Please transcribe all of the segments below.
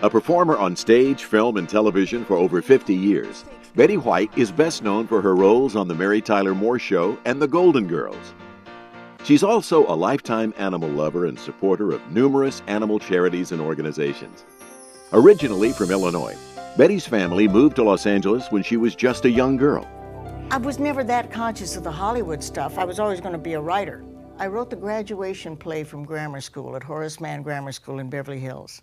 A performer on stage, film, and television for over 50 years, Betty White is best known for her roles on The Mary Tyler Moore Show and The Golden Girls. She's also a lifetime animal lover and supporter of numerous animal charities and organizations. Originally from Illinois, Betty's family moved to Los Angeles when she was just a young girl. I was never that conscious of the Hollywood stuff. I was always going to be a writer. I wrote the graduation play from grammar school at Horace Mann Grammar School in Beverly Hills.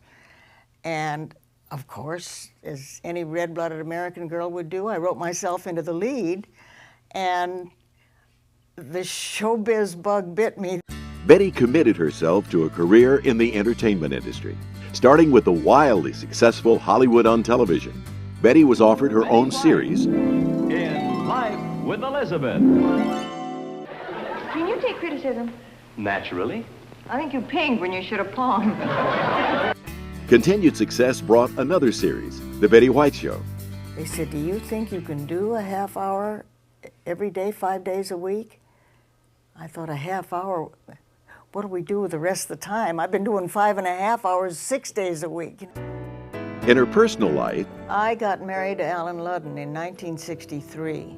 And of course, as any red-blooded American girl would do, I wrote myself into the lead, and the showbiz bug bit me. Betty committed herself to a career in the entertainment industry. Starting with the wildly successful Hollywood on Television, Betty was offered her own series. In Life with Elizabeth. Can you take criticism? Naturally. I think you pinged when you should have pawned. Continued success brought another series, The Betty White Show. They said, do you think you can do a half hour every day, 5 days a week? I thought, a half hour? What do we do with the rest of the time? I've been doing 5.5 hours, 6 days a week. In her personal life, I got married to Alan Ludden in 1963.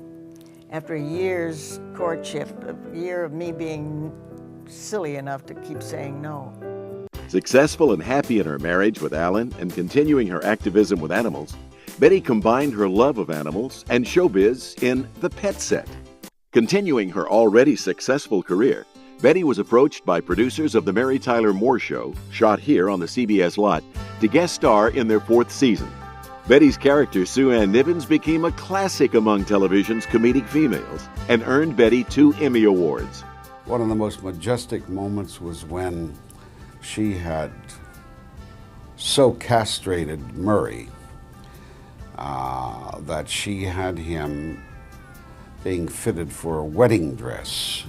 After a year's courtship, a year of me being silly enough to keep saying no. Successful and happy in her marriage with Alan and continuing her activism with animals, Betty combined her love of animals and showbiz in The Pet Set. Continuing her already successful career, Betty was approached by producers of The Mary Tyler Moore Show, shot here on the CBS lot, to guest star in their 4th season. Betty's character, Sue Ann Nivens, became a classic among television's comedic females and earned Betty 2 Emmy Awards. One of the most majestic moments was when she had so castrated Murray that she had him being fitted for a wedding dress.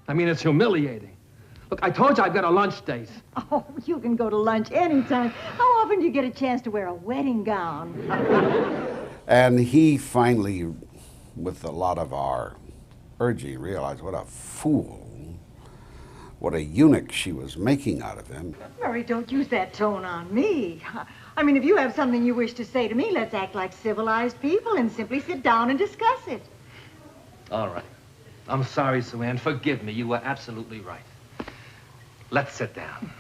I mean, it's humiliating. Look, I told you I've got a lunch date. Oh, you can go to lunch anytime. How often do you get a chance to wear a wedding gown? And he finally, with a lot of our urging, realized what a fool, what a eunuch she was making out of him. Murray, don't use that tone on me. I mean, if you have something you wish to say to me, let's act like civilized people and simply sit down and discuss it. All right. I'm sorry, Sue Ann. Forgive me. You were absolutely right. Let's sit down.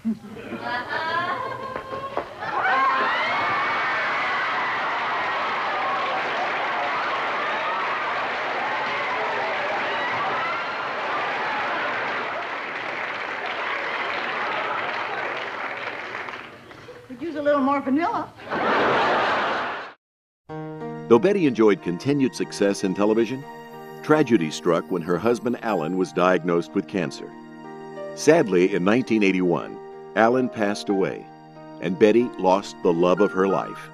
Could use a little more vanilla. Though Betty enjoyed continued success in television, tragedy struck when her husband Alan was diagnosed with cancer. Sadly, in 1981, Alan passed away, and Betty lost the love of her life.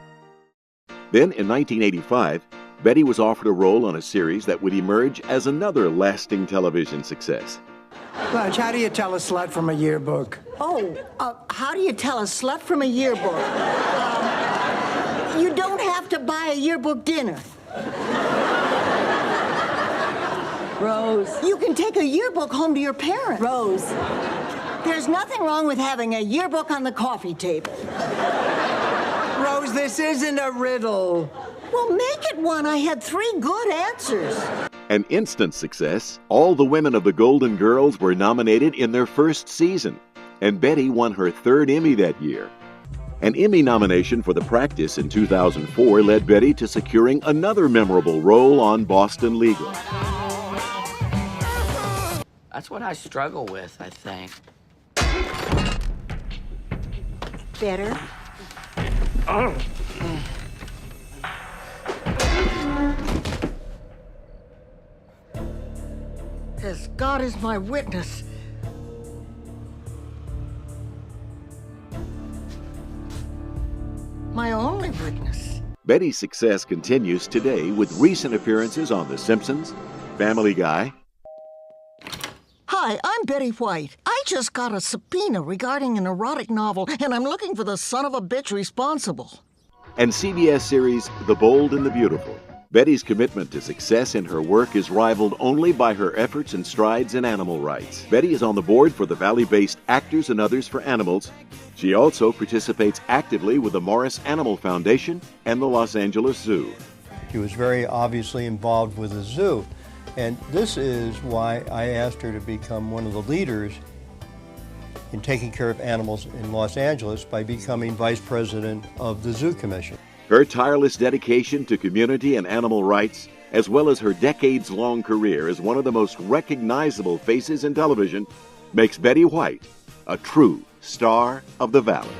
Then, in 1985, Betty was offered a role on a series that would emerge as another lasting television success. Blanche, how do you tell a slut from a yearbook? Oh, how do you tell a slut from a yearbook? You don't have to buy a yearbook dinner. Rose. You can take a yearbook home to your parents. Rose. There's nothing wrong with having a yearbook on the coffee table. Rose, this isn't a riddle. Well, make it one. I had 3 good answers. An instant success, all the women of the Golden Girls were nominated in their 1st season, and Betty won her 3rd Emmy that year. An Emmy nomination for The Practice in 2004 led Betty to securing another memorable role on Boston Legal. That's what I struggle with, I think. Better? Oh. As God is my witness, my only witness. Betty's success continues today with recent appearances on The Simpsons, Family Guy. Hi, I'm Betty White. I just got a subpoena regarding an erotic novel, and I'm looking for the son of a bitch responsible. And CBS series The Bold and the Beautiful. Betty's commitment to success in her work is rivaled only by her efforts and strides in animal rights. Betty is on the board for the Valley-based Actors and Others for Animals. She also participates actively with the Morris Animal Foundation and the Los Angeles Zoo. She was very obviously involved with the zoo, and this is why I asked her to become one of the leaders in taking care of animals in Los Angeles by becoming vice president of the Zoo Commission. Her tireless dedication to community and animal rights, as well as her decades-long career as one of the most recognizable faces in television, makes Betty White a true star of the Valley.